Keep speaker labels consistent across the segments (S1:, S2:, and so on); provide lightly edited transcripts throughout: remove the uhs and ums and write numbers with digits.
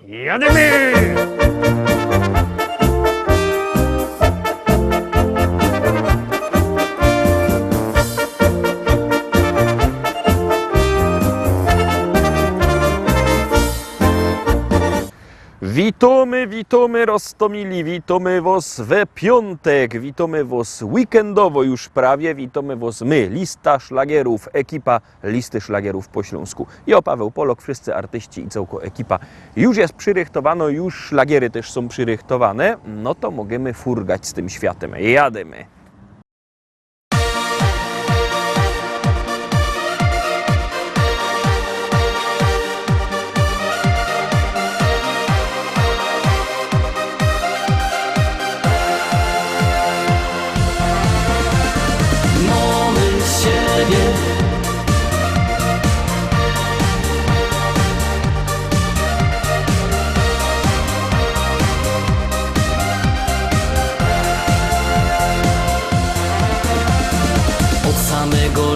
S1: Jademy! Witamy Rostomili, witamy was we piątek, witamy was weekendowo już prawie, witamy was my, lista szlagierów, ekipa listy szlagierów po śląsku. Ja, Paweł Polok, wszyscy artyści i całko ekipa już jest przyrychtowano, już szlagiery też są przyrychtowane, no to możemy furgać z tym światem, jademy.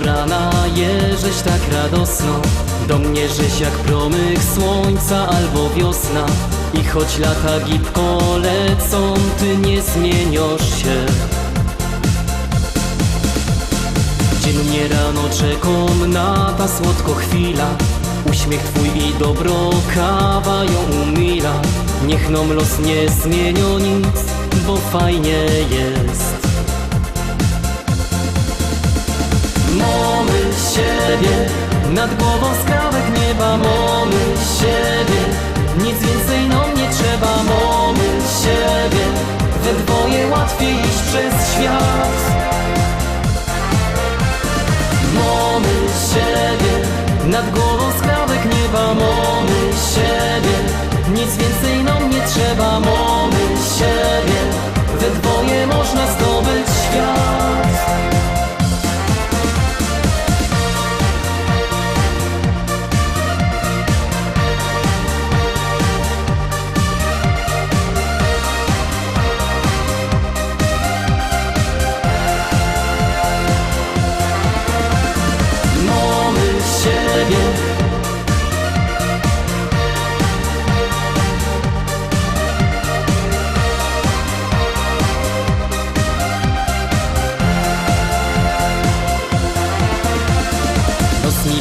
S2: Rana jeżeś tak radosno, do mnie żeś jak promyk słońca albo wiosna. I choć lata gibko lecą, ty nie zmieniasz się. Dziennie rano czekam na ta słodko chwila, uśmiech twój i dobro kawa ją umila. Niech nam los nie zmienią nic, bo fajnie jest. Mamy siebie, nad głową skrawek nieba. Mamy siebie, nic więcej nam nie trzeba. Mamy siebie, we dwoje łatwiej iść przez świat. Mamy siebie, nad głową skrawek nieba. Mamy siebie, nic więcej nam nie trzeba. Mamy siebie, we dwoje można zdobyć świat.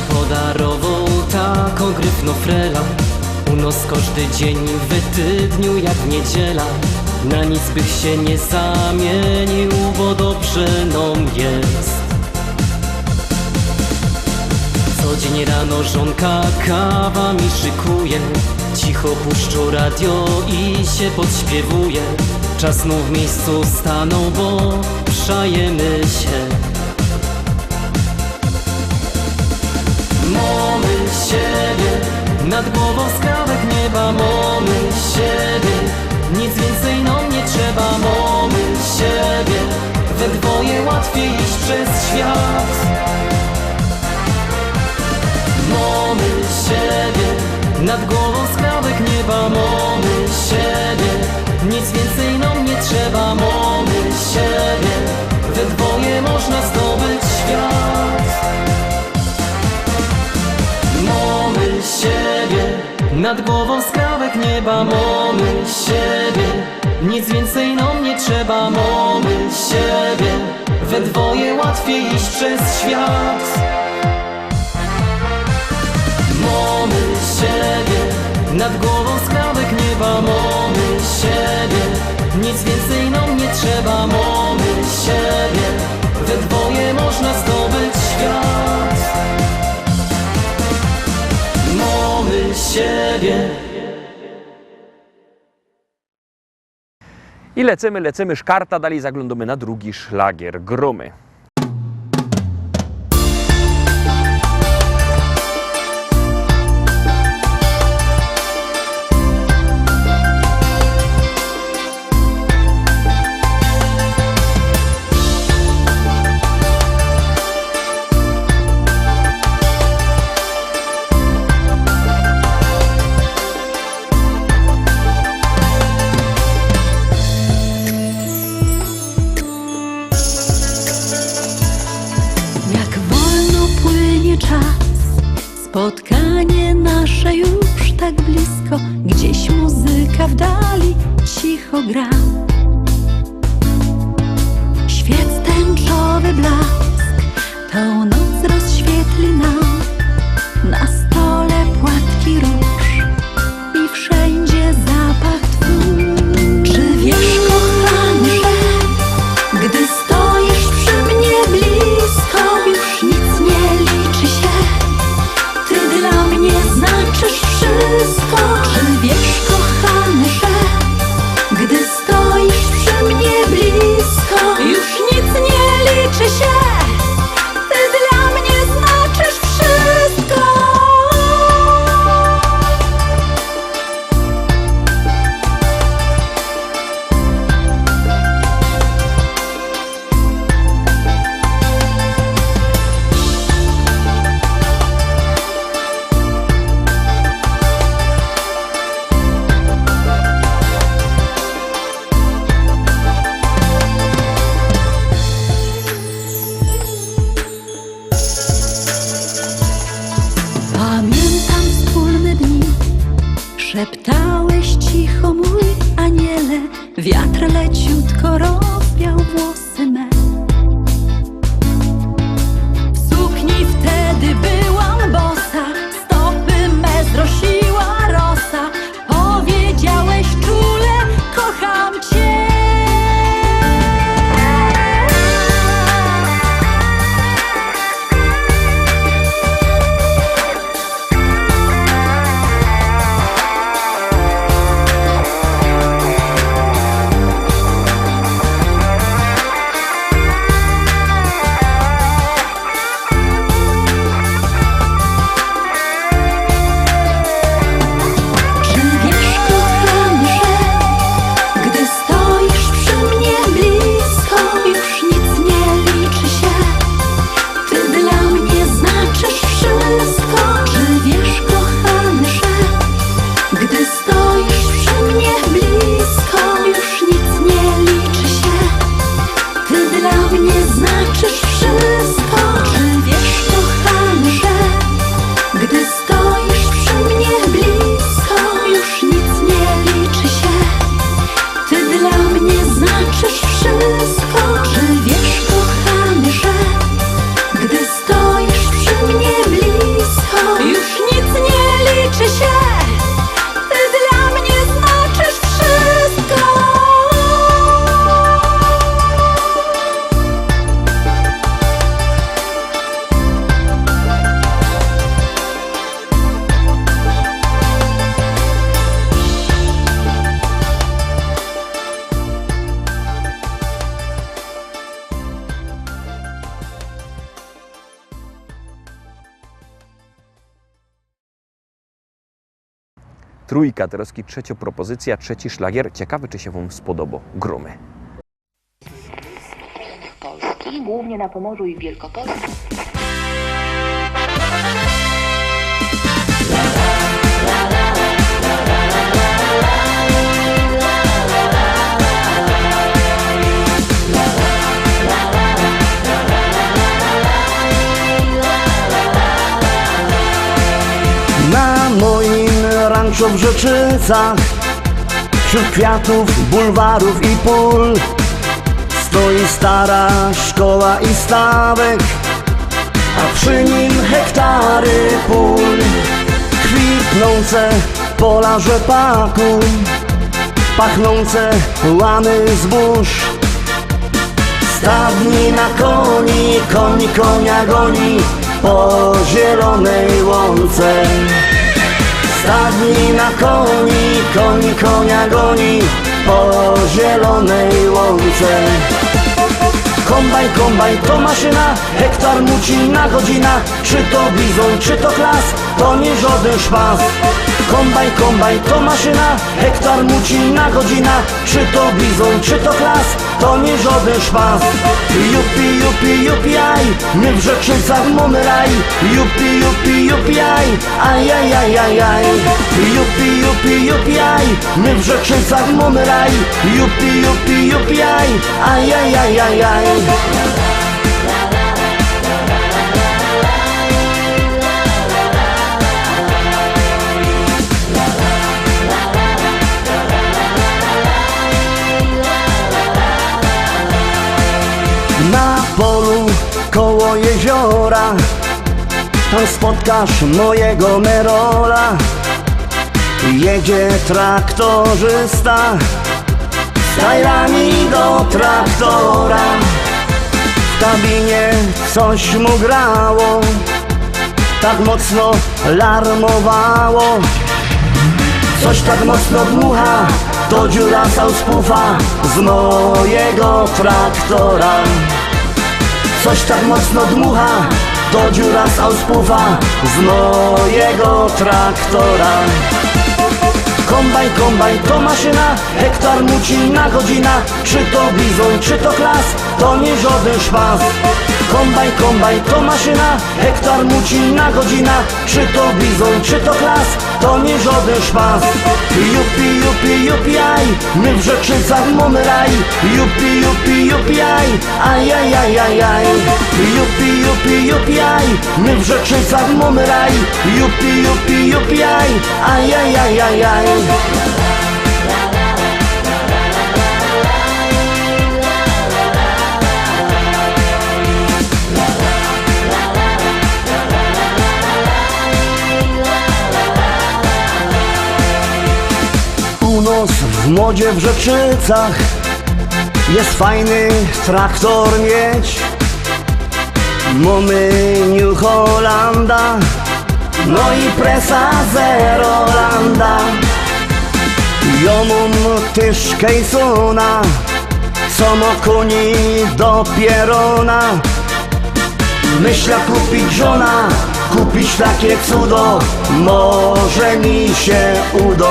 S2: Podarował tak ogryfno frela. U nos każdy dzień w tydniu jak niedziela. Na nic bych się nie zamienił, bo dobrze nam jest. Co dzień rano żonka kawa mi szykuje. Cicho puszczą radio i się podśpiewuje. Czas znów w miejscu stanął, bo przajemy się. Mamy siebie, nad głową skrawek nieba. Mamy siebie, nic więcej nam nie trzeba. Mamy siebie, we dwoje łatwiej iść przez świat. Mamy siebie, nad głową skrawek nieba. Mamy siebie, nic więcej nam nie trzeba. Mamy siebie, we dwoje można zdobyć świat. Mamy siebie, nad głową skrawek nieba. Mamy siebie, nic więcej nam nie trzeba. Mamy siebie, we dwoje łatwiej iść przez świat. Mamy siebie, nad głową skrawek nieba. Mamy siebie, nic więcej nam nie trzeba. Mamy siebie, we dwoje można zdobyć świat. Mamy siebie.
S1: I lecimy szkarta, dalej zaglądamy na drugi szlagier, Gromy.
S3: muzyka w dali cicho gra. Świec tęczowy blask tą noc rozświetli nam. Na stole płatki róż i wszędzie zapach twój. Czy wiesz, kochany, że gdy stoisz przy mnie blisko, już nic nie liczy się? Ty dla mnie znaczysz wszystko. Czy wiesz, kochany, że gdy stoisz przy mnie blisko, już nic nie liczy się? Ty dla mnie znaczysz wszystko. Pamiętam wspólne dni, szeptałeś cicho, mój aniele. Wiatr leciutko rozwiał włosy me. W sukni wtedy byłam bosa, stopy me zrosiła rosa. Powiedziałeś czule, kocham cię. Czy wiesz, kochany, że gdy stoisz przy mnie blisko, już nic nie liczy się? Ty dla mnie znaczysz wszystko. Czy wiesz, kochany, że gdy stoisz przy mnie blisko, już nic nie liczy się? Ty dla mnie znaczysz wszystko. Czy wiesz, kochany, że gdy stoisz przy mnie blisko, już nic nie liczy się? Ty dla mnie znaczysz wszystko. Czy wiesz, kochany, że gdy stoisz przy mnie blisko, już nic nie liczy się? Ty dla mnie znaczysz wszystko.
S1: Trójka, teraz trzecia propozycja, trzeci szlagier. Ciekawy, czy się Wam spodoba. Gromy.
S4: Polski, głównie na Pomorzu i w Wielkopolsce.
S5: Na moim ranczu w Rzeczycach, wśród kwiatów, bulwarów i pól, stoi stara szkoła i stawek, a przy nim hektary pól. Kwitnące pola rzepaku, pachnące łany zbóż. Stadni na koni, koń konia goni po zielonej łące. Stadni na koni, koń konia goni po zielonej łące. Kombajn, kombajn to maszyna, hektar muci na godzina. Czy to bizon, czy to klas, to nie żaden szpas. Kombajn, kombajn to maszyna, hektar muci na godzina. Czy to bizon, czy to klas, to nie żaden szpas. Jupi, jupi, jupi, aj, my w Rzeczycach mamy raj. Jupi, jupi, jupi, aj, aj, aj, aj, aj, aj. Jupi, jupi, jupi, aj, my w Rzeczycach mamy raj. Jupi, jupi, jupi, aj, aj, aj, aj, aj, aj. tam spotkasz mojego Merola. Jedzie traktorzysta z tajrami do traktora. W kabinie coś mu grało, tak mocno larmowało. Coś tak mocno dmucha, to dziura sauspuffa z mojego traktora. Coś tak mocno dmucha, to dziura sauspuffa z mojego traktora. Kombajn, kombajn to maszyna, hektar muci na godzina. Czy to bizon, czy to klas, to nie żaden szpas. Kombajn, kombajn to maszyna, hektar muci na godzina. Czy to bizon, czy to klas, to nie żaden szpas. Jupi, jupi, jupi, aj, my w Rzeczycach mamy raj. Jupi, jupi, jupi, aj, aj, aj, aj, aj, aj. Jupi, jupi, jupi, aj, my w Rzeczycach mamy raj. Jupi, jupi, jupi, aj, aj, aj, aj, aj, aj. U nas w modzie w Rzeczycach jest fajny traktor mieć. Mamy New Hollanda, no i presa Zerolanda. Ja mam też Kejsona, co ma koni do pierona. Myślę kupić żona, kupić takie cudo, może mi się uda.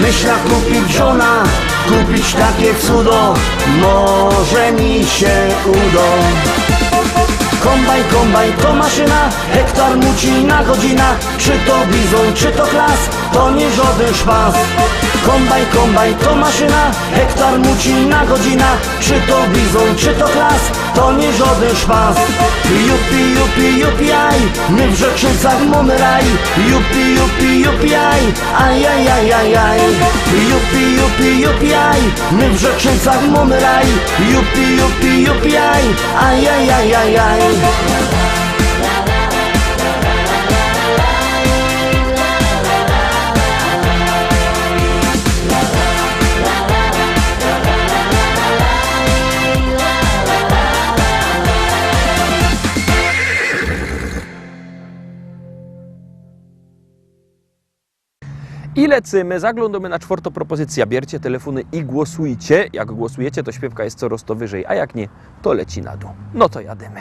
S5: Myślę kupić żona, kupić takie cudo, może mi się uda. Kombajn, kombajn to maszyna, hektar muci na godzina. Czy to bizon, czy to klas, to nie żaden szpas. Kombajn, kombajn to maszyna, hektar muci na godzina. Czy to bizon, czy to klas, to nie żaden szpas. Jupi, jupi, jupi, aj, my w Rzeczycach mamy raj. Jupi, jupi, jupi, aj, aj, aj, aj, aj, aj. Jupi, jupi, jupi, aj, my w Rzeczycach mamy raj. Jupi, jupi, jupi, aj, aj, aj, aj, aj, aj.
S1: I lecimy, zaglądamy na czwartą propozycję. Bierzcie telefony i głosujcie. Jak głosujecie, to śpiewka jest coraz to wyżej, a jak nie, to leci na dół. No to jadymy.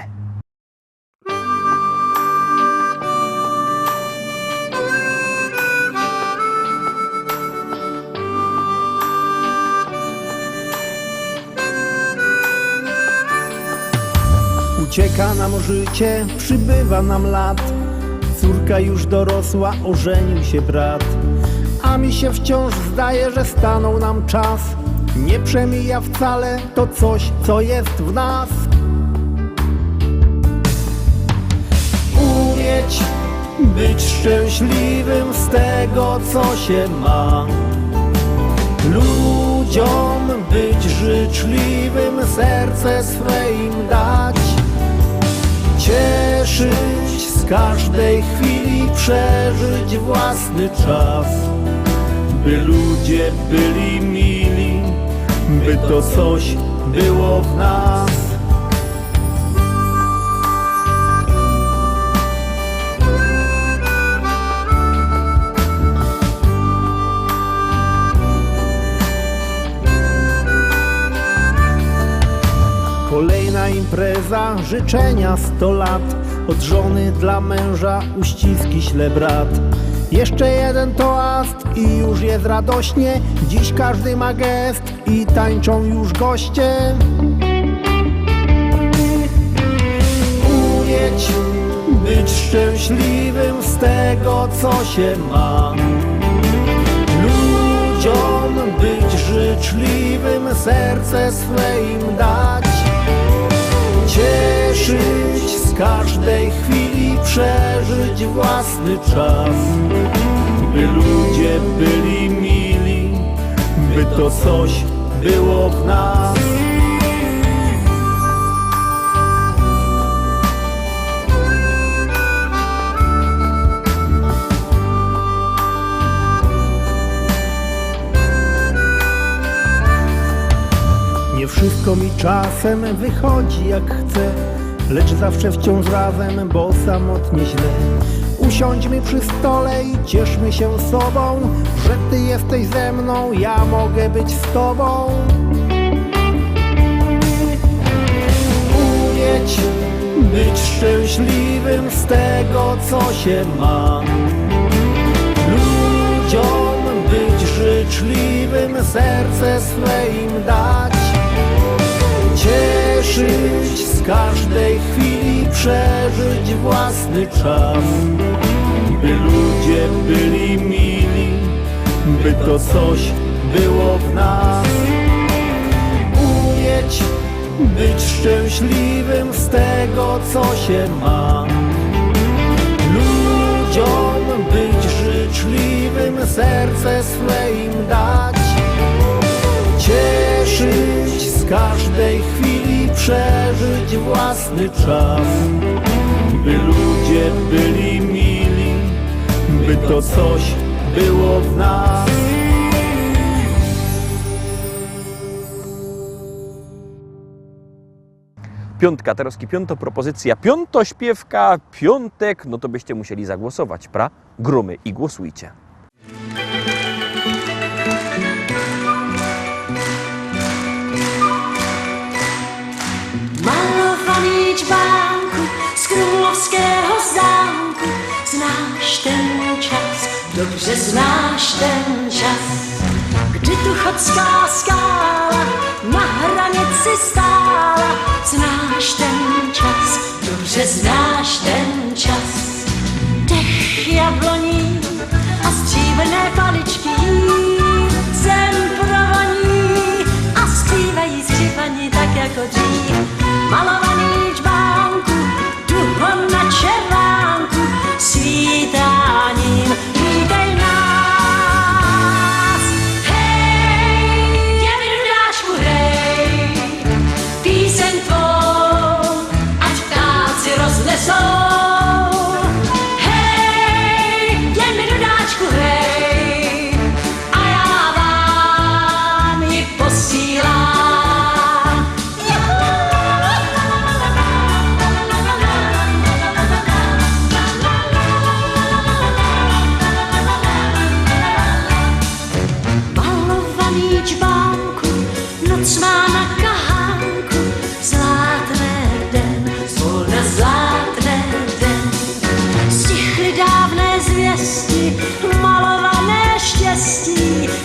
S6: Ucieka nam życie, przybywa nam lat. Córka już dorosła, ożenił się brat. A mi się wciąż zdaje, że stanął nam czas. Nie przemija wcale to coś, co jest w nas. Umieć być szczęśliwym z tego, co się ma. Ludziom być życzliwym, serce swe im dać. Cieszyć z każdej chwili, przeżyć własny czas. By ludzie byli mili, by to coś było w nas. Kolejna impreza, życzenia 100 lat. Od żony dla męża uściski śle brat. Jeszcze jeden toast i już jest radośnie. Dziś każdy ma gest i tańczą już goście. Umieć być szczęśliwym z tego, co się ma. Ludziom być życzliwym, serce swe im dać. Cieszyć z każdej chwili, przeżyć własny czas. By ludzie byli mili, by to coś było w nas. Wszystko mi czasem wychodzi jak chcę, lecz zawsze wciąż razem, bo samotnie źle. Usiądźmy przy stole i cieszmy się sobą, że ty jesteś ze mną, ja mogę być z tobą. Umieć być szczęśliwym z tego, co się ma. Ludziom być życzliwym, serce swe im dać. Cieszyć z każdej chwili, przeżyć własny czas. By ludzie byli mili, by to coś było w nas. Umieć być szczęśliwym z tego, co się ma. Ludziom być życzliwym, serce swe im dać. Cieszyć z każdej chwili, przeżyć własny czas. By ludzie byli mili, by to coś było w nas.
S1: Piątka, Taroski piąto, propozycja piątośpiewka, piątek, no to byście musieli zagłosować, pra? Gromy i głosujcie.
S3: Malowany dźbanku z królowskiego zamku. Znasz ten czas, dobrze znasz ten czas. Gdy tuchocka skala na granicy stała. Znasz ten czas, dobrze znasz ten czas. Dech jabloni, a stříbrné paličky zem provoní a zpívají skřipaní tak jako dřív. Malovaný džbánku, duho na červánku, svítáním vítej nás. Hej, je mi dudáčku, hej, píseň tvou, ať ptáci roznesou.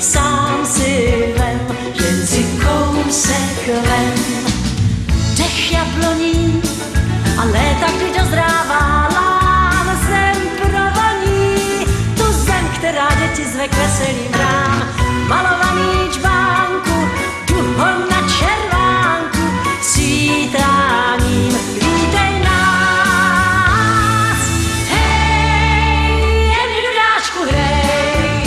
S3: Sám si vem, jen si kousek vem. Dech jabloní a léta, kdy dozrává lán, zem provoní, tu zem, která děti zve k veselým hrám. Malovaný džbánku, duho na červánku, svítáním vítej nás. Hej, jen dudáčku, hej,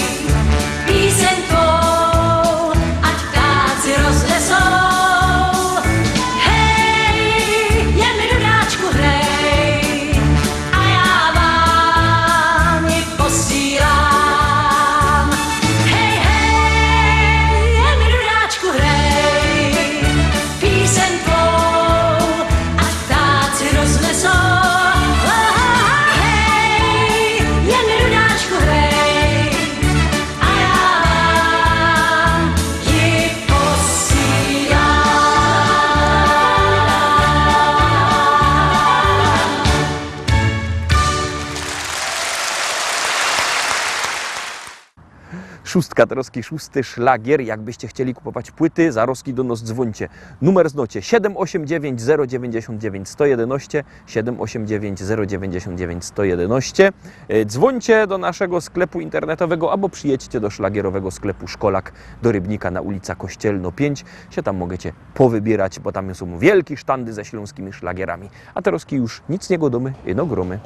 S3: píseň tvou, ať ptáci roznesou. Hej, jen mi dudáčku hrej, a já vám ji posílám. Hej, hej, jen mi dudáčku hrej, píseň tvou, ať ptáci roznesou. Hej, jen mi dudáčku hrej, a já vám ji posílám.
S1: Szóstka, Taroski szósty szlagier. Jakbyście chcieli kupować płyty, zaroski do nas dzwońcie. Numer znocie 789 099 111, 789 099 111. Dzwońcie do naszego sklepu internetowego albo przyjedźcie do szlagierowego sklepu Szkolak do Rybnika na ulica Kościelno 5. Się tam możecie powybierać, bo tam są wielkie sztandy ze śląskimi szlagierami. A Taroski już nic nie godomy, ino gromy.